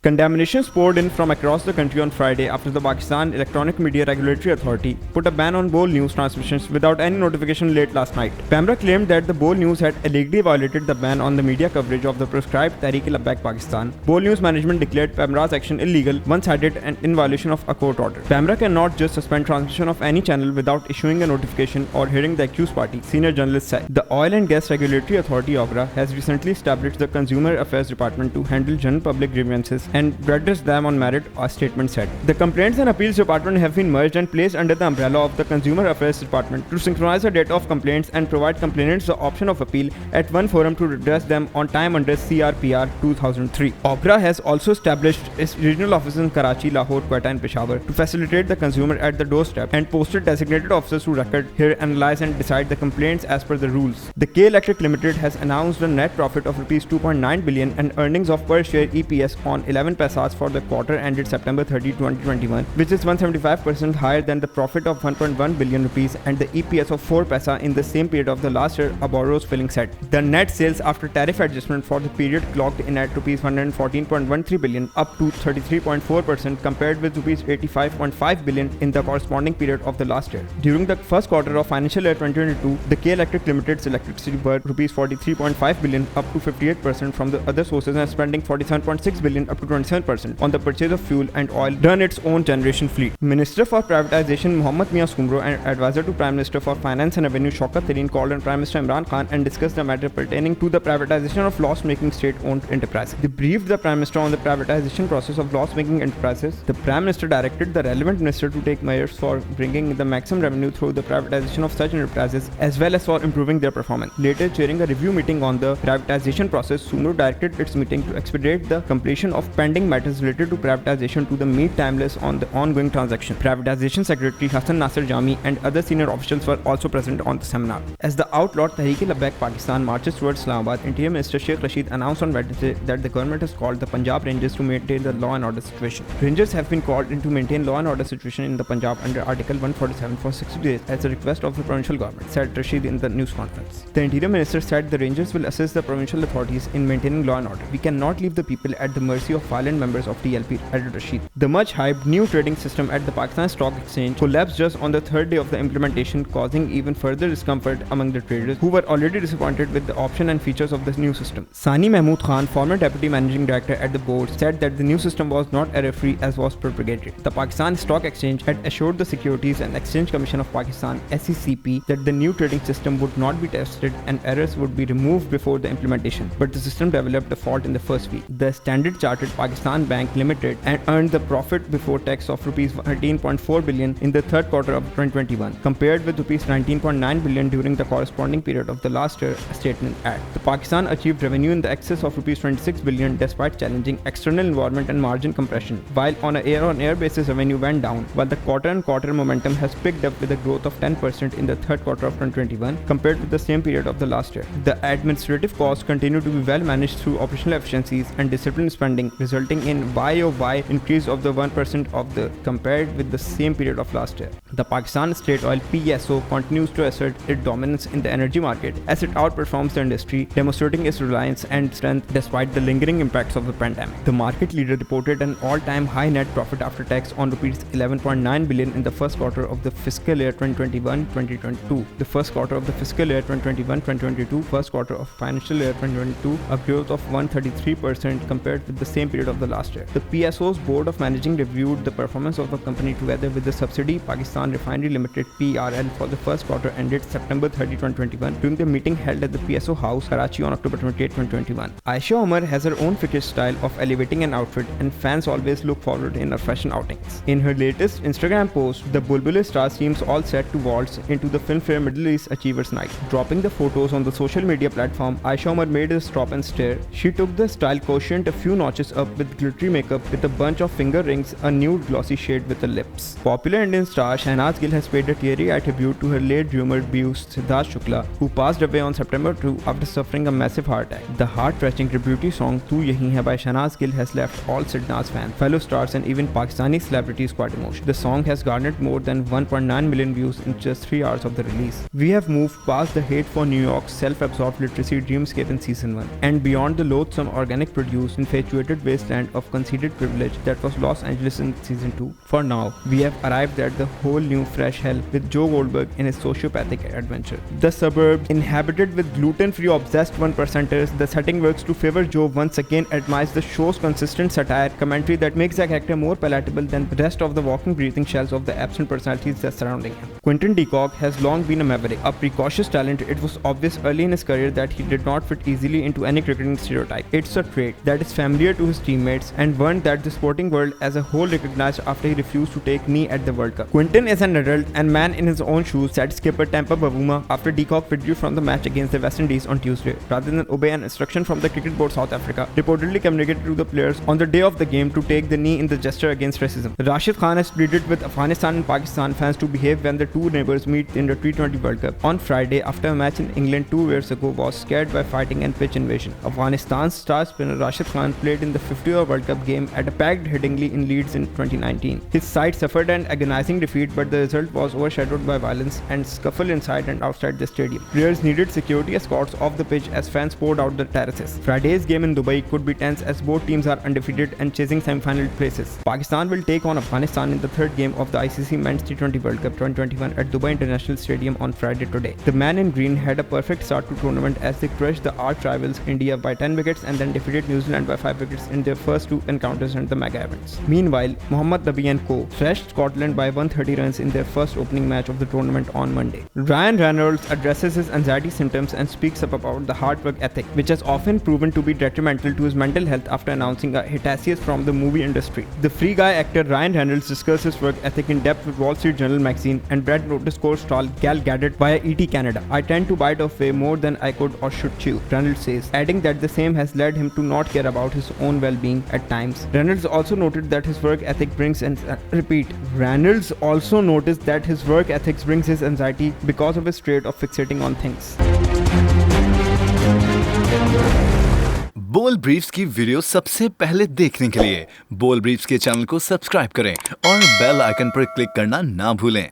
Condemnations poured in from across the country on Friday after the Pakistan Electronic Media Regulatory Authority put a ban on Bol News transmissions without any notification late last night. Pembrokeshire claimed that the Bol News had illegally violated the ban on the media coverage of the prescribed Tehreek-e-Labbaik Pakistan. Bol News management declared Pembrokeshire's action illegal, one-sided and in violation of a court order. Pembrokeshire cannot just suspend transmission of any channel without issuing a notification or hearing the accused party, senior journalist said. The Oil and Gas Regulatory Authority (OGRA) has recently established the Consumer Affairs Department to handle general public grievances and redress them on merit, a statement said. The Complaints and Appeals Department have been merged and placed under the umbrella of the Consumer Affairs Department to synchronize the data of complaints and provide complainants the option of appeal at one forum to redress them on time under CRPR 2003. OGRA has also established its regional offices in Karachi, Lahore, Quetta and Peshawar to facilitate the consumer at the doorstep and posted designated officers who record, hear, analyze and decide the complaints as per the rules. The K Electric Limited has announced a net profit of Rs 2.9 billion and earnings of per share EPS on 11 paisas for the quarter ended September 30, 2021, which is 175% higher than the profit of 1.1 billion rupees and the EPS of 4 paisa in the same period of the last year, a Boros Filling said. The net sales after tariff adjustment for the period clocked in at Rs 114.13 billion, up to 33.4% compared with Rs 85.5 billion in the corresponding period of the last year. During the first quarter of financial year 2022, the K Electric Limited's electricity worth Rs 43.5 billion, up to 58% from the other sources, and spending 47.6 billion, up to 27% on the purchase of fuel and oil, run its own generation fleet. Minister for Privatization Mohammad Mia Sumro and Advisor to Prime Minister for Finance and Revenue Shaukat Tareen called on Prime Minister Imran Khan and discussed the matter pertaining to the privatization of loss-making state-owned enterprises. They briefed the Prime Minister on the privatization process of loss-making enterprises. The Prime Minister directed the relevant minister to take measures for bringing the maximum revenue through the privatization of such enterprises as well as for improving their performance. Later, chairing a review meeting on the privatization process, Sumro directed its meeting to expedite the completion of pending matters related to privatization to the meet timeless on the ongoing transaction. Privatization Secretary Hassan Nasser Jami and other senior officials were also present on the seminar. As the outlawed Tehreek-e-Labbaik Pakistan marches towards Islamabad, Interior Minister Sheikh Rashid announced on Wednesday that the government has called the Punjab Rangers to maintain the law and order situation. Rangers have been called in to maintain law and order situation in the Punjab under Article 147 for 60 days as a request of the provincial government, said Rashid in the news conference. The Interior Minister said the Rangers will assist the provincial authorities in maintaining law and order. We cannot leave the people at the mercy of violent members of TLP, added Rashid. The much-hyped new trading system at the Pakistan Stock Exchange collapsed just on the third day of the implementation, causing even further discomfort among the traders who were already disappointed with the option and features of this new system. Sani Mahmood Khan, former Deputy Managing Director at the board, said that the new system was not error-free as was propagated. The Pakistan Stock Exchange had assured the Securities and Exchange Commission of Pakistan (SECP) that the new trading system would not be tested and errors would be removed before the implementation, but the system developed a fault in the first week. The Standard Chartered Pakistan Bank Limited and earned the profit before tax of Rs 13.4 billion in the third quarter of 2021, compared with Rs 19.9 billion during the corresponding period of the last year, a statement adds. The Pakistan achieved revenue in the excess of Rs 26 billion despite challenging external environment and margin compression, while on a year-on-year basis revenue went down, while the quarter-on-quarter momentum has picked up with a growth of 10% in the third quarter of 2021 compared with the same period of the last year. The administrative costs continue to be well managed through operational efficiencies and disciplined spending, resulting in YoY increase of the 1% of the compared with the same period of last year. The Pakistan State Oil PSO continues to assert its dominance in the energy market as it outperforms the industry, demonstrating its reliance and strength despite the lingering impacts of the pandemic. The market leader reported an all-time high net profit after tax on Rs 11.9 billion in the first quarter of the fiscal year 2021-2022. The first quarter of the fiscal year 2021-2022, first quarter of financial year 2022, a growth of 133% compared with the same period of the last year. The PSO's Board of Managing reviewed the performance of the company together with the subsidiary Pakistan Refinery Limited (PRL) for the first quarter ended September 30, 2021 during the meeting held at the PSO House, Karachi on October 28, 2021. Aisha Umar has her own fickle style of elevating an outfit and fans always look forward in her fashion outings. In her latest Instagram post, the Bulbul star seems all set to waltz into the Filmfare Middle East Achievers Night. Dropping the photos on the social media platform, Aisha Umar made a stop and stare. She took the style quotient a few notches up with glittery makeup with a bunch of finger rings, a nude glossy shade with the lips. Popular Indian star Shahnaz Gill has paid a teary-eyed tribute to her late rumored beau Siddharth Shukla, who passed away on September 2 after suffering a massive heart attack. The heart-wrenching tribute song Tu Yahi Hai by Shahnaz Gill has left all Siddharth's fans, fellow stars and even Pakistani celebrities quite emotional. The song has garnered more than 1.9 million views in just 3 hours of the release. We have moved past the hate for New York's self-absorbed literacy dreamscape in season 1 and beyond the loathsome organic produce infatuated waste wasteland of conceded privilege that was Los Angeles in season 2. For now, we have arrived at the whole new fresh hell with Joe Goldberg in his sociopathic adventure. The suburb, inhabited with gluten-free obsessed one-percenters, the setting works to favor Joe once again admires the show's consistent satire commentary that makes the character more palatable than the rest of the walking breathing shells of the absent personalities that surrounding him. Quinton de Kock has long been a maverick, a precocious talent. It was obvious early in his career that he did not fit easily into any cricketing stereotype. It's a trait that is familiar to his teammates and one that the sporting world as a whole recognized after he refused to take knee at the World Cup. Quinton is an adult and man in his own shoes, said skipper Tempa Bavuma after de Kock withdrew from the match against the West Indies on Tuesday, rather than obey an instruction from the Cricket Board South Africa, reportedly communicated to the players on the day of the game to take the knee in the gesture against racism. Rashid Khan has pleaded with Afghanistan and Pakistan fans to behave when the two neighbors meet in the T20 World Cup. On Friday, after a match in England 2 years ago was scared by fighting and pitch invasion, Afghanistan's star spinner Rashid Khan played in the 50th World Cup game at a packed Headingley in Leeds in 2019. His side suffered an agonizing defeat, but the result was overshadowed by violence and scuffle inside and outside the stadium. Players needed security escorts off the pitch as fans poured out the terraces. Friday's game in Dubai could be tense as both teams are undefeated and chasing semi-final places. Pakistan will take on Afghanistan in the third game of the ICC Men's T20 World Cup 2021 at Dubai International Stadium on Friday today. The man in green had a perfect start to tournament as they crushed the arch rivals India by 10 wickets and then defeated New Zealand by 5 wickets in their first two encounters in the mega events. Meanwhile, Mohammad Nabi and co. thrashed Scotland by 130 runs in their first opening match of the tournament on Monday. Ryan Reynolds addresses his anxiety symptoms and speaks up about the hard work ethic, which has often proven to be detrimental to his mental health after announcing a hiatus from the movie industry. The Free Guy actor Ryan Reynolds discussed his work ethic in depth with Wall Street Journal magazine and Red Notice co-star Gal Gadot via ET Canada. "I tend to bite off way more than I could or should chew," Reynolds says, adding that the same has led him to not care about his own well-being at times. Reynolds also noted that his work ethic brings Reynolds also noticed that his work ethics brings his anxiety because of his trait of fixating on things. बोल briefs की video सबसे पहले देखने के लिए बोल briefs के channel को सब्सक्राइब करें और बेल आइकन पर क्लिक करना ना भूलें।